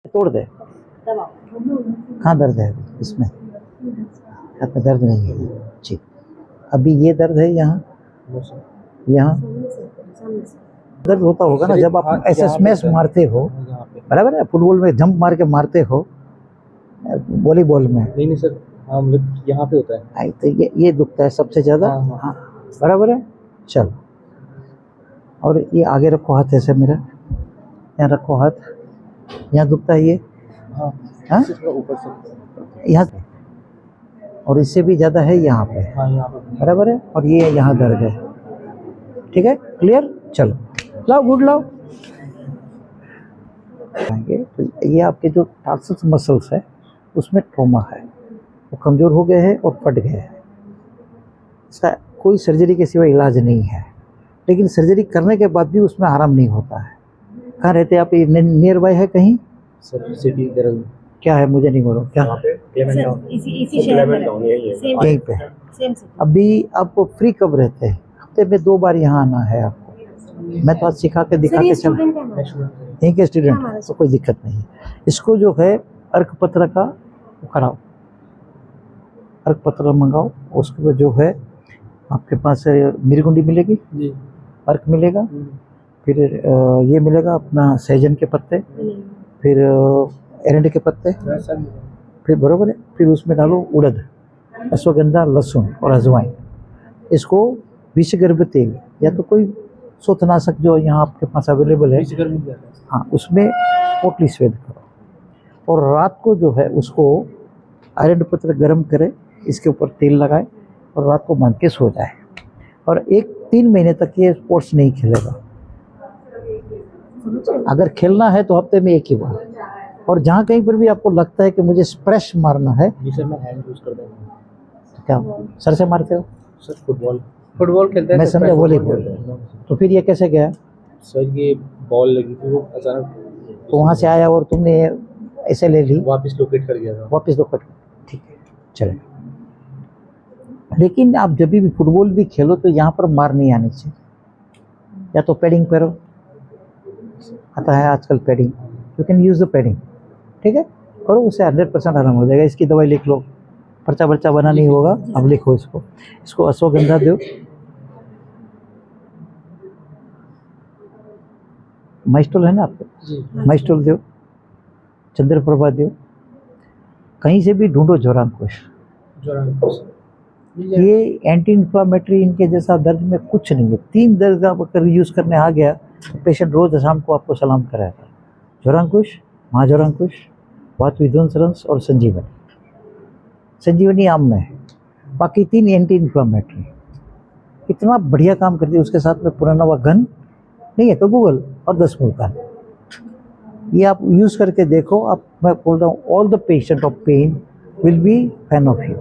तोड़ दे। कहाँ दर्द है इसमें? हाथ में दर्द नहीं है। ठीक, अभी ये दर्द है यहाँ, यहाँ दर्द होता होगा ना जब आप ऐसे स्मैश मारते हो, बराबर है? फुटबॉल में जंप मार के मारते हो, वॉलीबॉल में नहीं सर, हाँ मतलब यहाँ पे होता है। तो ये दुखता है सबसे ज्यादा। हाँ, बराबर है। चलो, और ये आगे रखो हाथ ऐसे मेरा, यहाँ रखो हाथ, यहाँ दुखता है ये। हाँ, ऊपर से यहाँ, और इससे भी ज्यादा है यहाँ पे। हाँ, यहाँ पे बराबर है। और ये यहाँ दर्द है। ठीक है, क्लियर? चलो, लाओ गुड लाओ। तो ये आपके जो टार्सस मसल्स है उसमें ट्रॉमा है, वो कमजोर हो गए हैं और फट गए हैं। इसका कोई सर्जरी के सिवा इलाज नहीं है, लेकिन सर्जरी करने के बाद भी उसमें आराम नहीं होता है। कहाँ रहते हैं आप? नियर बाय है कहीं? सर सिटी दरअसल क्या है मुझे नहीं बोलो क्या इसी शहर में यहीं पे। अभी आपको फ्री कब रहते हैं? हफ्ते में 2 बार यहाँ आना है आपको। मैं तो आज सिखा के दिखा के चल, यहीं के स्टूडेंट, तो कोई दिक्कत नहीं है। इसको जो है अर्क पत्र का कराओ, अर्क पत्र मंगाओ। उसके बाद जो है आपके पास मिर्गुंडी मिलेगी जी, अर्क मिलेगा, फिर ये मिलेगा अपना सहजन के पत्ते, फिर एरंड के पत्ते, फिर बरोबर है। फिर उसमें डालो उड़द, अश्वगंधा, लहसुन और अजवाइन। इसको विषगर्भ तेल या तो कोई शोथनाशक जो यहाँ आपके पास अवेलेबल है, हाँ, उसमें पोटली स्वेद करो और रात को जो है उसको आयरन पत्र गर्म करे, इसके ऊपर तेल लगाए और रात को बांध के सो जाए। और 3 महीने तक ये स्पोर्ट्स नहीं खेलेगा। अगर खेलना है तो हफ्ते में 1 ही बार। और जहाँ कहीं पर भी आपको लगता है कि मुझे स्प्रेश मारना है, जी सर, मैं हैंड यूज करता हूँ। क्या सर से मारते हो? सर फुटबॉल खेलते हैं। मैं समझा वॉलीबॉल। तो फिर ये कैसे गया? सर ये बॉल लगी थी, वो अचानक तो वहाँ से आया और तुमने ऐसे ले ली, वापस लोकेट कर गया था। वापस लोकेट। ठीक है, चले। लेकिन आप जब भी फुटबॉल भी खेलो तो यहाँ पर मार नहीं आनी चाहिए। या तो पैडिंग पहनो, आता है आजकल padding, you can use the padding. ठीक है, करो, उससे 100% आराम हो जाएगा। इसकी दवाई लिख लो, पर्चा पर्चा बना नहीं होगा, अब लिखो इसको। इसको अश्वगंधा दो, माइस्टोल है ना आपको, माइस्टोल दो, चंद्रप्रभा दो, कहीं से भी ढूंढो जोरांकुश। ये एंटी इन्फ्लामेटरी, इनके जैसा दर्द में कुछ नहीं है। 3 दर्द आप अगर यूज़ करने आ गया तो पेशेंट रोज शाम को आपको सलाम कराएगा। जोरांकुश, महाजोरांकुश, वात विध्वंस और संजीवनी। संजीवनी आम में है, बाकी 3 एंटी इन्फ्लामेटरी। इतना बढ़िया काम करती है। उसके साथ में पुराना घन नहीं है तो गूगल और 10 मुल्तान, ये आप यूज़ करके देखो। आप, मैं बोल रहा हूँ, all the patient of pain will be fan of you.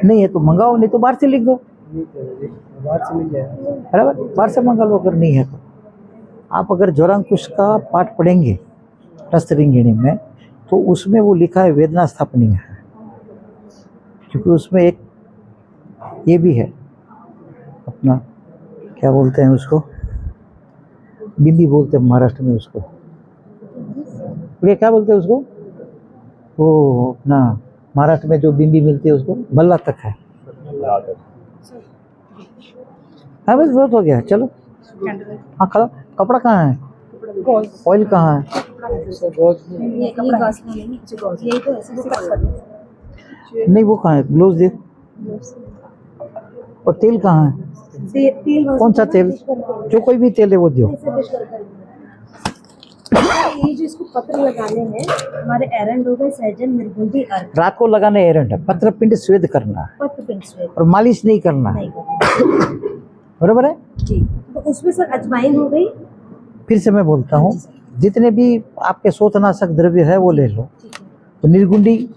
नहीं है तो मंगाओ, नहीं तो बाहर से लिख दो, बाहर से मिल जाएगा। बराबर, बाहर से मंगा लो। अगर नहीं है तो आप अगर जोरांकुश का पाठ पढ़ेंगे रस्तरिंगिणी में, तो उसमें वो लिखा है वेदना स्थापनीय है, क्योंकि उसमें एक ये भी है अपना, क्या बोलते हैं उसको, बिंदी बोलते हैं महाराष्ट्र में उसको, ये क्या बोलते हैं उसको, वो अपना महाराष्ट्र में जो बिंदी मिलती है उसको बल्ला तक है। हाँ बस बहुत हो गया, चलो। हाँ, खड़ा। कपड़ा कहाँ है? ऑयल कहाँ है? नहीं, वो कहाँ है? ग्लोव्स दे। और तेल कहाँ है? कौन सा तेल? जो कोई भी तेल है वो दो। ये जो इसको पत्र लगाने हैं, हमारे एरंड हो गए, सहजन, मिर्गुंडी, अर्क। रात को लगाने एरंड है, पत्र पिंड स्वेद करना है, पत्र पिंड स्वेद और मालिश नहीं करना है, बराबर है जी। तो उसमें सर अजवाइन हो गई। फिर से मैं बोलता हूँ, जितने भी आपके शोथनाशक द्रव्य है वो ले लो। तो निर्गुंडी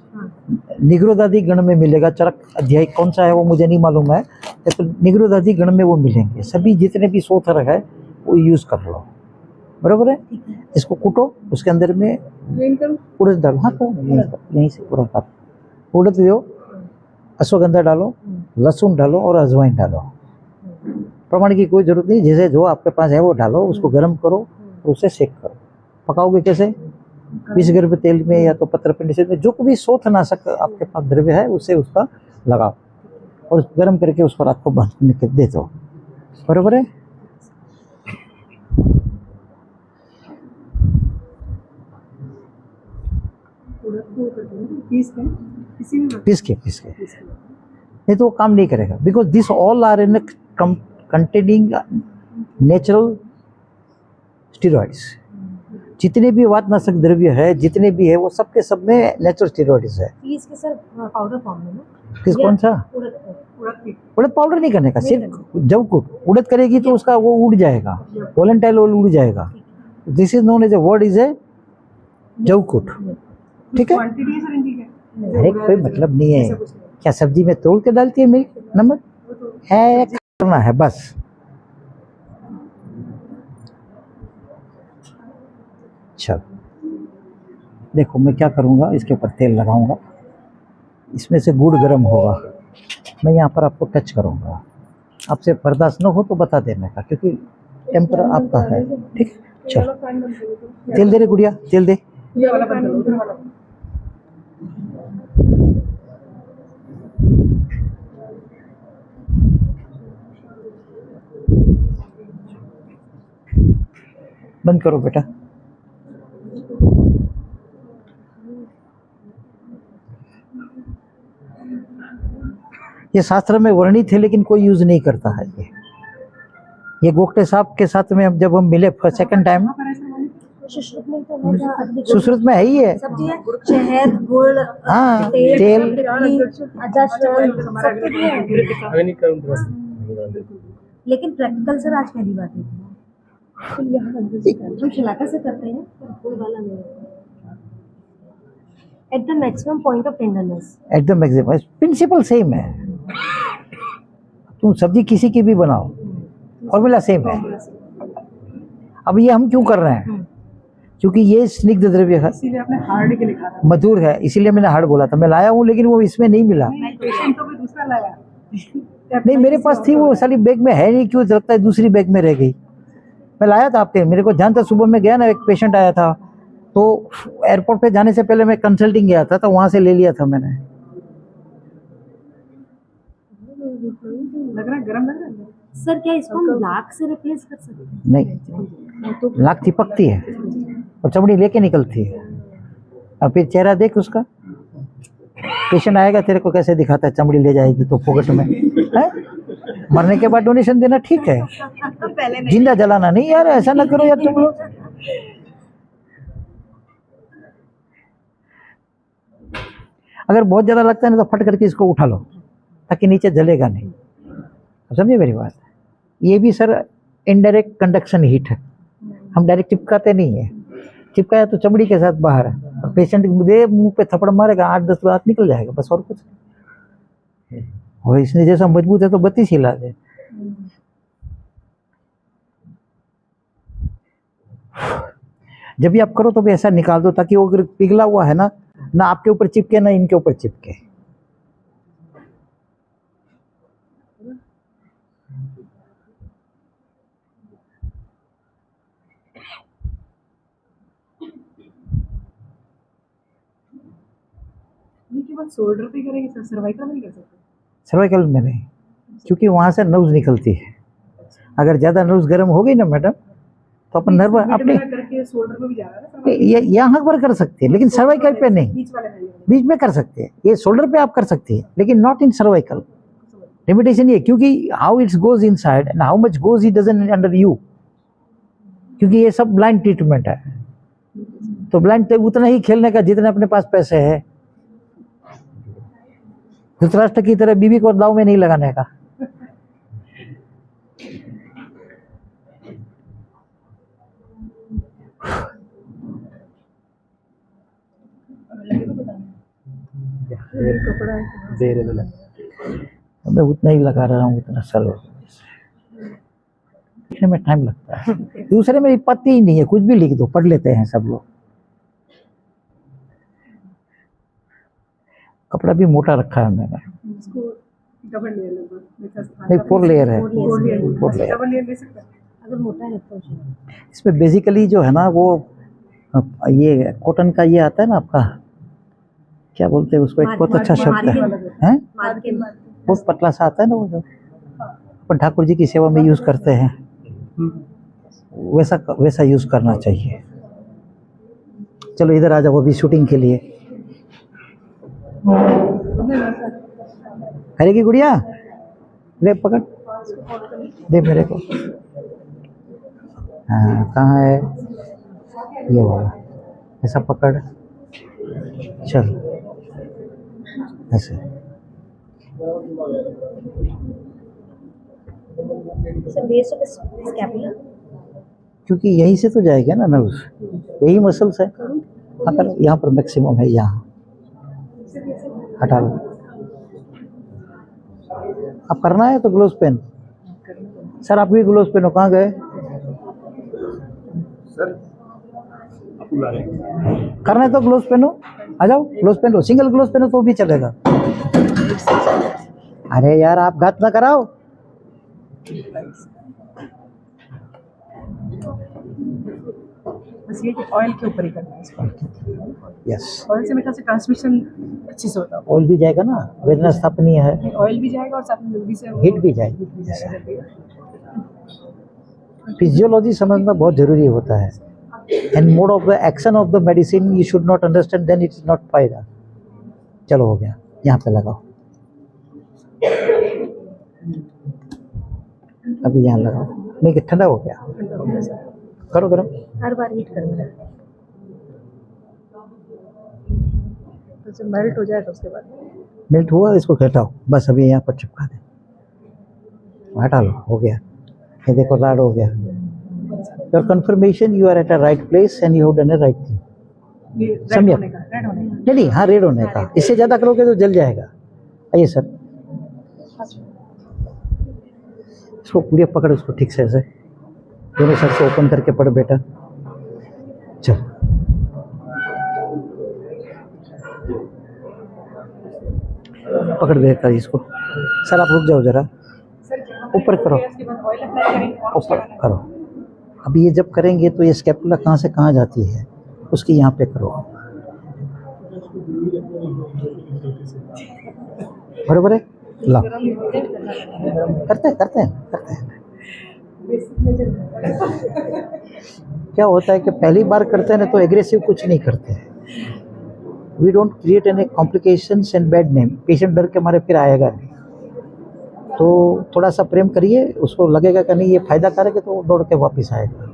निग्रोदादि गण में मिलेगा। चरक अध्याय कौन सा है वो मुझे नहीं मालूम है, तो निग्रोदादि गण में वो मिलेंगे। सभी जितने भी शोथर है वो यूज कर लो, बराबर है। इसको कूटो, उसके अंदर में उड़द डालो। हाँ, यहीं से पूरा कर, उड़द दो, अश्वगंधा डालो, लहसुन डालो और अजवाइन डालो। प्रमाण की कोई जरूरत नहीं, जैसे जो आपके पास है वो डालो। उसको गर्म करो, उसे सेक करो। पकाओगे कैसे? 20 ग्राम तेल में या तो पत्रपिंड में, जो भी शोथनाशक आपके पास द्रव्य है उसे उसका लगाओ और गर्म करके उसको रात को बांधने के दे दो। बरोबर है? पीस के नहीं तो वो काम नहीं करेगा, because this all are in containing natural steroids. जितने भी वातनाशक द्रव्य है, जितने भी है, वो सब के सब में नेचुरल स्टीरॉइड्स है। इसके सर पाउडर फॉर्म में ना? किस कौन सा? उड़द पाउडर नहीं करने का, सिर्फ जब कुट उड़द करेगी तो उसका वो उड़ जाएगा, वोलेंटाइल ऑयल उड़ जाएगा। This is known as a word is a जवकुट। ठीक है? अरे कोई मतलब नहीं है। क्या सब्जी में तोड़ के डालती है मिर्च नमक? है करना है बस। चलो देखो मैं क्या करूँगा, इसके ऊपर तेल लगाऊंगा, इसमें से गुड़ गर्म होगा, मैं यहाँ पर आपको टच करूँगा। आपसे बर्दाश्त न हो तो बता देने का, क्योंकि टेम्पर आपका है। ठीक है? चलो तेल दे रे गुड़िया, तेल दे। बंद करो बेटा। ये शास्त्र में वर्णित है लेकिन कोई यूज नहीं करता है। ये गोखटे साहब के साथ में जब हम मिले सेकंड टाइम, सुश्रुत में है ही है। शहद, गुड़, हाँ तेल, लेकिन प्रैक्टिकल सर आज पहली बात है। हम शिलाका से करते हैं, गुड़ वाला नहीं। At the maximum point of tenderness, at the maximum principle same है। तुम सब्जी किसी की भी बनाओ, फॉर्मूला सेम है। अब ये हम क्यों कर रहे हैं? क्योंकि ये स्निग्ध द्रव्य है, इसीलिए आपने हार्ड के लिखा था। मधुर है, इसीलिए मैंने हार्ड बोला था। मैं लाया हूँ लेकिन वो इसमें नहीं मिला। पेशेंट तो भी दूसरा लाया। नहीं मेरे पास थी, वो साली बैग में है नहीं, क्यों लगता है दूसरी बैग में रह गई। मैं लाया था आपके, मेरे को ध्यान था। सुबह में गया ना, एक पेशेंट आया था, तो एयरपोर्ट पे जाने से पहले मैं कंसल्टिंग गया था, तो वहां से ले लिया था मैंने। लग रहा है गरम लग रहा है सर। क्या इसको हम लाख से रिप्लेस कर सकते हैं? नहीं, लाख चिपकती है और चमड़ी लेके निकलती है। और फिर चेहरा देख उसका, पेशेंट आएगा तेरे को कैसे दिखाता है, चमड़ी ले जाएगी तो फोकट में है? मरने के बाद डोनेशन देना ठीक है, जिंदा जलाना नहीं यार, ऐसा ना करो यार तुम लोग। अगर बहुत ज्यादा लगता है ना तो फट करके इसको उठा लो, ताकि नीचे जलेगा नहीं। समझिए मेरी बात। ये भी सर इनडायरेक्ट कंडक्शन हीट है, हम डायरेक्ट चिपकाते नहीं है। चिपकाया तो चमड़ी के साथ बाहर है, और पेशेंट मुंह पे थप्पड़ मारेगा, 8-10 बात निकल जाएगा बस, और कुछ नहीं। और इसने जैसा मजबूत है तो 32 हिला दे। जब भी आप करो तो भी ऐसा निकाल दो, ताकि वो अगर पिघला हुआ है ना आपके ऊपर चिपके ना इनके ऊपर चिपके। शोल्डर पे करेंगे सर, सर्वाइकल में नहीं कर सकते? सर्वाइकल में नहीं, क्योंकि वहां से नब्ज निकलती है। अगर ज्यादा नब्ज गर्म हो गई ना मैडम, तो अपन नर्व अपने करके शोल्डर पे भी जा रहा है। ये यहाँ पर कर सकते हैं, लेकिन सर्वाइकल पे नहीं। बीच में कर सकते हैं, ये शोल्डर पे आप कर सकते हैं, लेकिन नॉट इन सर्वाइकल। लिमिटेशन ये, क्योंकि how it's goes inside and how much goes it doesn't under you, क्योंकि ये सब ब्लाइंड ट्रीटमेंट है। तो ब्लाइंड उतना ही खेलने का जितने अपने पास पैसे है। धृतराष्ट्र की तरह बीवी को दाव में नहीं लगाने का। मैं उतना ही लगा रहा हूँ, उतना सरल लिखने में टाइम लगता है। दूसरे में पत्ती ही नहीं है, कुछ भी लिख दो, पढ़ लेते हैं सब लोग। कपड़ा भी मोटा रखा है मैंने, डबल लेयर नहीं 4 लेयर है। 4 लेयर डबल लेयर ले सकते हैं अगर मोटा है तो। इसमें बेसिकली जो है ना, वो अब ये कॉटन का ये आता है ना आपका, क्या बोलते हैं उसको, एक बहुत अच्छा शब्द है, हैं? मार्किन बहुत पतला सा आता है ना वो, जो अपन ठाकुर जी की सेवा में यूज करते हैं, वैसा वैसा यूज करना चाहिए। चलो इधर आ जाओ अभी शूटिंग के लिए। करेगी गुड़िया, ले पकड़, दे मेरे को। हाँ कहाँ है ये वाला, ऐसा पकड़, चल ऐसे। सर बेस ऑफ स्कैपुला क्योंकि यहीं से तो जाएगा ना नर्व्स, यही मसल्स है। हाँ करो, यहाँ पर मैक्सिमम है, यहाँ हटा लो। अब करना है तो ग्लोव्स पहन। सर आप भी ग्लोव्स पहनो, कहाँ गए? करना है तो ग्लोव्स पहनो, आ जाओ ग्लोव्स पहनो, सिंगल ग्लोव्स पहनो तो भी चलेगा। अरे यार आप घात ना कराओ। बस ये कि ऑयल के ऊपर ही करना है इसको। यस, ऑयल से मेरे ख्याल से ट्रांसमिशन अच्छे से होता है। ऑयल भी जाएगा ना, वेदना स्थापनीय है, ऑयल भी जाएगा और साथ में जल्दी से हीट भी जाएगी। फिजियोलॉजी समझना बहुत जरूरी होता है, and mode of the action of the medicine you should not understand, then it is not फायदा। चलो हो गया, यहाँ पे लगाओ, अभी यहाँ लगाओ, नहीं कि ठंडा हो गया, करो गरम। हर बार हीट करना है तो जब मेल्ट हो जाए तो उसके बाद मेल्ट हुआ, इसको हटाओ बस, अभी यहाँ पर चिपका दे, हटा लो, हो गया। ये देखो राड हो गया। Your confirmation you are at a right place and you have done a right thing. ये रेड समझे? होने का, रेड होने का। नहीं नहीं, हाँ रेड होने का, इससे ज़्यादा करोगे तो जल जाएगा। आइए सर, इसको पूरी पकड़, उसको ठीक से ऐसे दोनों सर से ओपन करके पढ़ बेटा। चल पकड़ देता इसको। सर आप रुक जाओ जरा, ऊपर करो, उसके बाद ऑयल अप्लाई करेंगे। ऊपर करो। अभी ये जब करेंगे तो ये स्कैपुला कहाँ से कहाँ जाती है, उसकी यहाँ पे करो, बराबर है? ला, करते हैं करते हैं करते हैं। क्या होता है कि पहली बार करते हैं ना तो एग्रेसिव कुछ नहीं करते हैं, we don't create any complications and bad name, पेशेंट डर के मारे फिर आएगा नहीं। तो थोड़ा सा प्रेम करिए, उसको लगेगा कि नहीं ये फायदा करेगा तो वो दौड़ के वापस आएगा।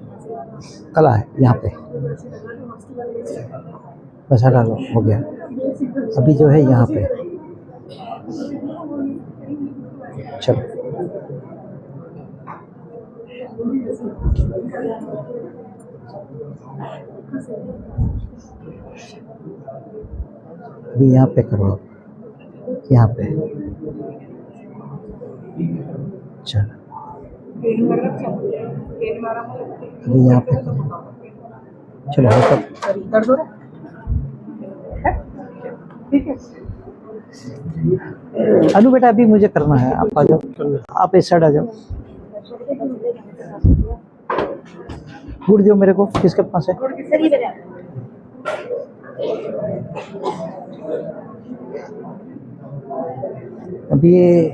कला है यहाँ पे, बस हटा लो, हो गया। अभी जो है यहाँ पे, चलो अभी यहाँ पे करो, यहाँ पे, चलो अभी यहाँ पे करो, चलो हो तब। दर्द हो रहा है? ठीक है। अनु बेटा अभी मुझे करना है, आप आ जाओ, आप इस साइड आ जाओ। गुड़ दो मेरे को, किसके पास है? सर ये मेरा अभी ये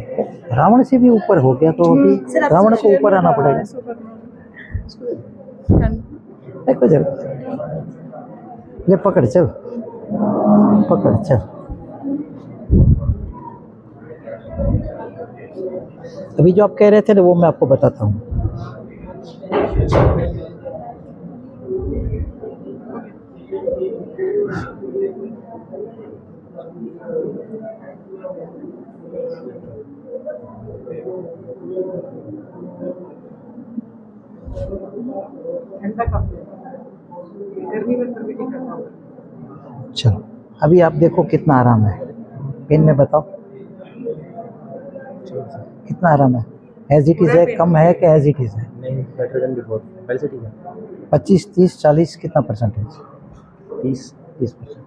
रावण से भी ऊपर हो गया, तो अभी रावण को ऊपर आना पड़ेगा। देखो जरा, ले पकड़, चल पकड़, चल। अभी जो आप कह रहे थे ना वो मैं आपको बताता हूँ। ठंडा कम गर्मी में फिर भी ठीक करना होगा। चलो अभी आप देखो कितना आराम है, पेन में बताओ कितना आराम है, एज इट इज है, कम है कि एज इट इज है? नहीं, बेटर देन बिफोर, पहले से ठीक है। 25, 30, 40 कितना परसेंटेज? 30%।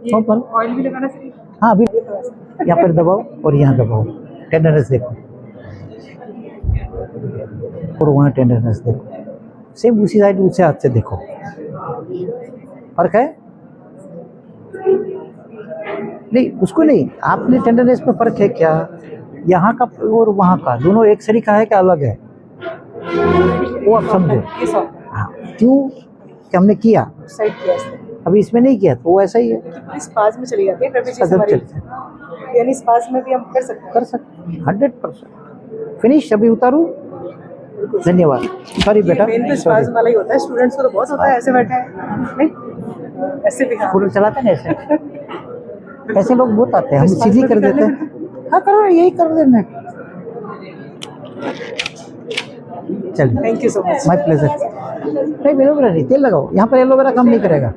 ये ऑयल भी लगाना चाहिए। हाँ अभी यहाँ पर दबाओ और यहाँ दबाओ, टेंडरनेस देखो, और वहाँ टेंडरनेस देखो, सेम उसी साइड उसे हाथ से देखो, फर्क है? नहीं उसको नहीं, आपने टेंडरनेस में फर्क है क्या? यहाँ का और वहाँ का दोनों एक सरीका है क्या अलग है? वो आप समझो। ये सॉफ्ट हाँ, क्यों कि हमने किया, साइड किया इसने अभी इसमें नहीं किया तो वो ऐसा ही है। कि पूरी स्पाज में चली जाती है ट्रेपेजियस अदब हमारी, चलते हैं। यानी स्पाज में भी हम कर सकते हैं। कर सकते 100%। फिनिश, अभी उतारू। धन्यवाद, सॉरी बेटा, मेन तो सॉरी। स्पाज वाला ही होता है, स्टूडेंट्स को तो बहुत होता है ऐसे बैठा है नहीं, ऐसे भी हाँ स्कूटर चलाते हैं ना ऐसे, ऐसे लोग बहुत आते हैं, हम तो सीधी स्पाज कर में भी देते करने हैं। हाँ करो, यही कर देना। चलिए, thank you so much. My pleasure. नहीं एलोवेरा नहीं, तेल लगाओ, यहाँ पर एलोवेरा काम नहीं करेगा।